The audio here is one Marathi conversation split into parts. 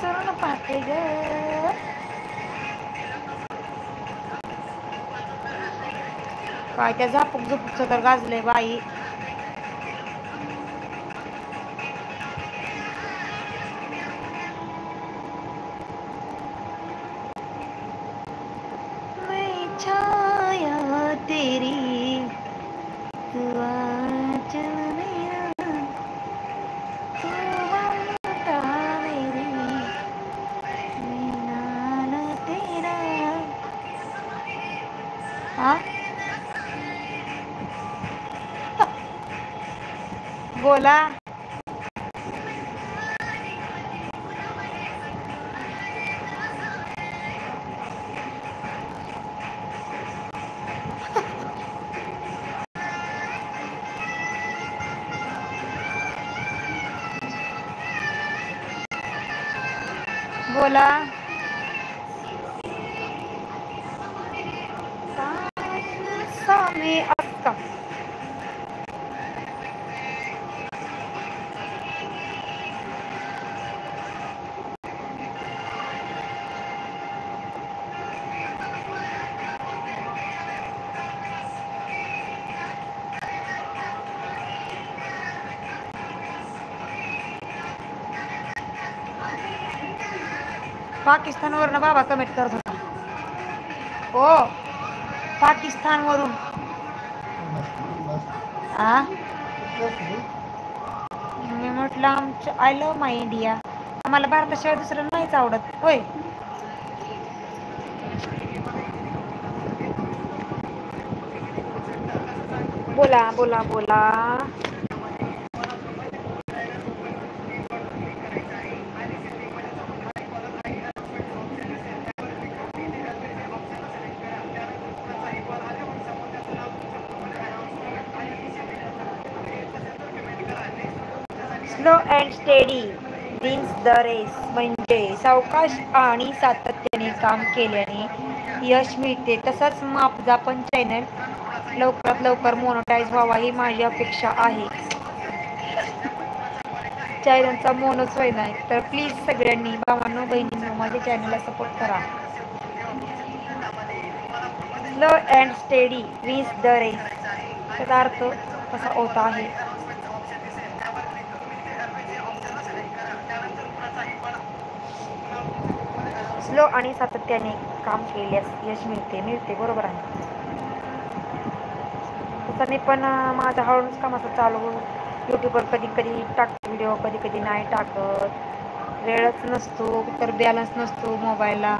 चरण पाहते ग. काय त्या झापूक झुपूकच तर गाजलंय बाई. मैं छाया तेरी तू आंचल मेरा तू ममता मेरी मैं नाला तेरा. हा बोला. बोला. सामी असता. पाकिस्तानवरनं बाबा कमेंट करत होता. हो पाकिस्तानवरून. आ मी म्हटलं आमचं आय लव्ह माय इंडिया. आम्हाला भारताशिवाय दुसरं नाहीच आवडत होय. बोला बोला बोला. Slow and steady wins the race. म्हणजे सावकाश आणि सातत्याने काम केल्याने यश मिळते. तसंच मापजा पण चॅनल लवकरात लवकर मोनोटाईज व्हावा ही माझी अपेक्षा आहे. चॅनलचा मोनोच होय नाही तर प्लीज सगळ्यांनी भावांनो बहिणींनो माझ्या चॅनलला सपोर्ट करा. Slow and steady wins the race. त्याचा अर्थ कसा होता आहे. स्लो आणि सातत्याने काम केल्यास यश मिळते बरोबर आहे. तसं मी पण माझा हळूच काम असं चालू यूट्यूबवर कधी कधी टाकते व्हिडिओ कधी कधी नाही टाकत. वेळच नसतो तर बॅलन्स नसतो मोबाईलला.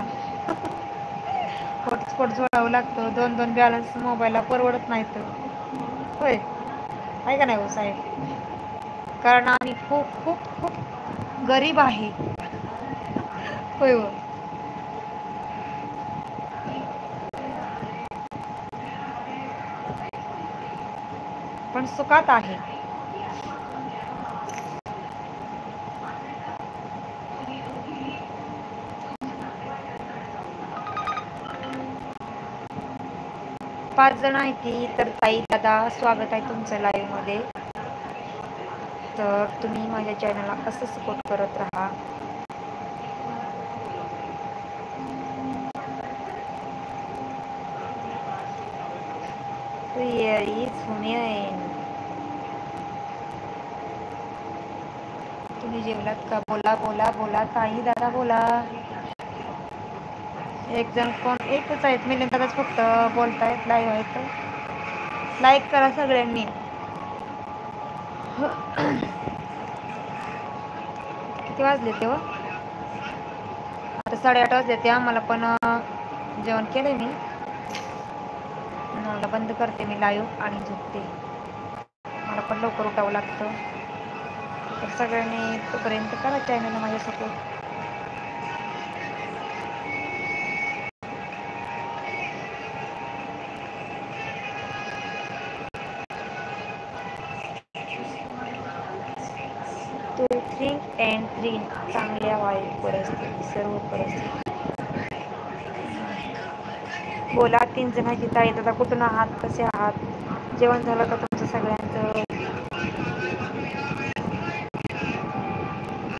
हॉटस्पॉट जोडावं लागतं. 2 बॅलन्स मोबाईलला परवडत नाहीत होय. आहे का नाही हो साहेब. कारण आम्ही खूप खूप खूप गरीब आहे होय हो. पण सुखात आहे. 5 जण आहेत ती तर ताई दादा स्वागत आहे तुमचं लाईव्ह मध्ये. तर तुम्ही माझ्या चॅनलला असं सपोर्ट करत राहा. Here is Hunain. तुम्ही जेवलात का. बोला बोला बोला ताई दादा बोला. एक जण कोण एकच आहेत मिलिंद दादाच फक्त बोलतायत लाईव्ह आहेत. लाईक करा सगळ्यांनी. किती वाजले तेव्हा. आता 8:30 वाजले. ते आम्हाला पण जेवण केलंय मी. मला बंद करते मी लाईव्ह आणि झोपते. मला पण लवकर उठावं लागतं. तर सगळ्यांनी तोपर्यंत करा चॅनलला माझ्या सपोर्ट. तो थिंक अँड थिंक चांगल्या वाईट परिस्थिती सर्व परिस्थिती. बोला 3 जण आहेत. ताई दादा कुठून आहात कसे आहात. जेवण झालं का